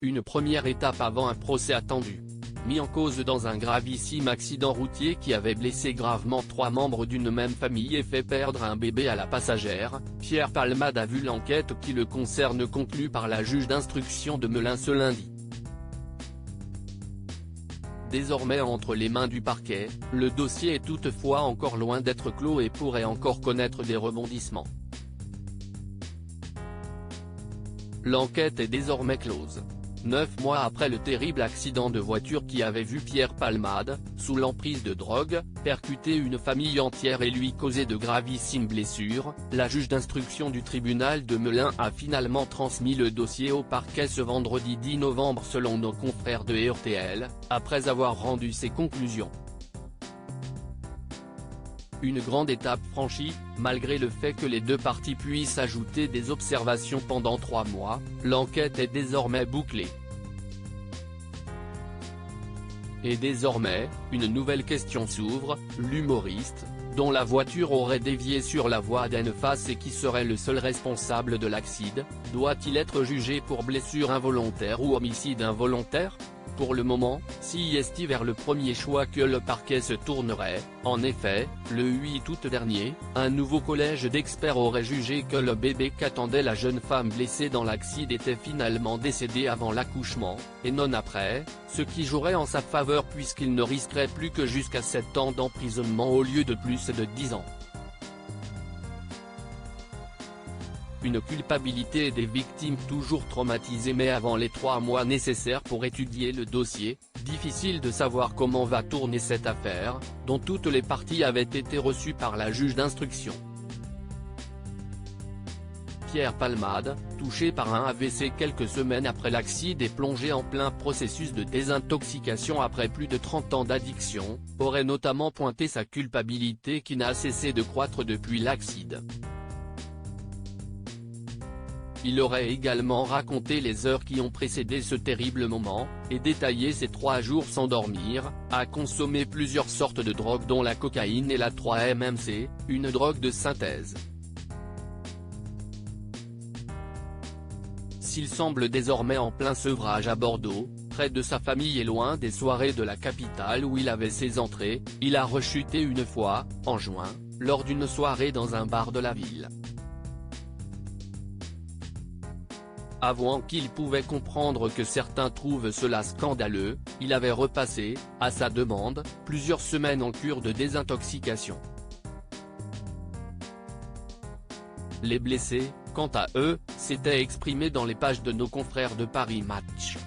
une première étape avant un procès attendu. Mis en cause dans un gravissime accident routier qui avait blessé gravement 3 membres d'une même famille et fait perdre un bébé à la passagère, Pierre Palmade a vu l'enquête qui le concerne conclue par la juge d'instruction de Melun ce lundi. Désormais entre les mains du parquet, le dossier est toutefois encore loin d'être clos et pourrait encore connaître des rebondissements. L'enquête est désormais close. 9 mois après le terrible accident de voiture qui avait vu Pierre Palmade, sous l'emprise de drogue, percuter une famille entière et lui causer de gravissimes blessures, la juge d'instruction du tribunal de Melun a finalement transmis le dossier au parquet ce vendredi 10 novembre selon nos confrères de RTL, après avoir rendu ses conclusions. Une grande étape franchie, malgré le fait que les deux parties puissent ajouter des observations pendant 3 mois, l'enquête est désormais bouclée. Et désormais, une nouvelle question s'ouvre, l'humoriste, dont la voiture aurait dévié sur la voie d'en-face et qui serait le seul responsable de l'accident, doit-il être jugé pour blessure involontaire ou homicide involontaire ? Pour le moment, c'est vers le premier choix que le parquet se tournerait. En effet, le 8 août dernier, un nouveau collège d'experts aurait jugé que le bébé qu'attendait la jeune femme blessée dans l'accident était finalement décédé avant l'accouchement, et non après, ce qui jouerait en sa faveur puisqu'il ne risquerait plus que jusqu'à 7 ans d'emprisonnement au lieu de plus de 10 ans. Une culpabilité des victimes toujours traumatisées mais avant les 3 mois nécessaires pour étudier le dossier, difficile de savoir comment va tourner cette affaire, dont toutes les parties avaient été reçues par la juge d'instruction. Pierre Palmade, touché par un AVC quelques semaines après l'accident et plongé en plein processus de désintoxication après plus de 30 ans d'addiction, aurait notamment pointé sa culpabilité qui n'a cessé de croître depuis l'accident. Il aurait également raconté les heures qui ont précédé ce terrible moment, et détaillé ses 3 jours sans dormir, à consommer plusieurs sortes de drogues dont la cocaïne et la 3-MMC, une drogue de synthèse. S'il semble désormais en plein sevrage à Bordeaux, près de sa famille et loin des soirées de la capitale où il avait ses entrées, il a rechuté une fois, en juin, lors d'une soirée dans un bar de la ville. Avouant qu'il pouvait comprendre que certains trouvent cela scandaleux, il avait repassé, à sa demande, plusieurs semaines en cure de désintoxication. Les blessés, quant à eux, s'étaient exprimés dans les pages de nos confrères de Paris Match.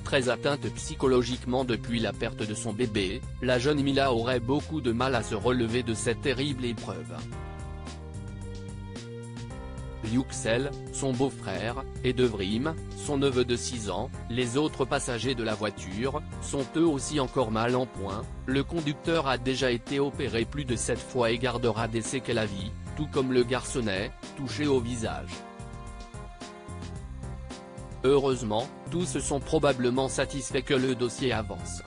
Très atteinte psychologiquement depuis la perte de son bébé, la jeune Mila aurait beaucoup de mal à se relever de cette terrible épreuve. Yuxel, son beau-frère, et Devrim, son neveu de 6 ans, les autres passagers de la voiture, sont eux aussi encore mal en point. Le conducteur a déjà été opéré plus de 7 fois et gardera des séquelles à vie, tout comme le garçonnet, touché au visage. Heureusement, tous sont probablement satisfaits que le dossier avance.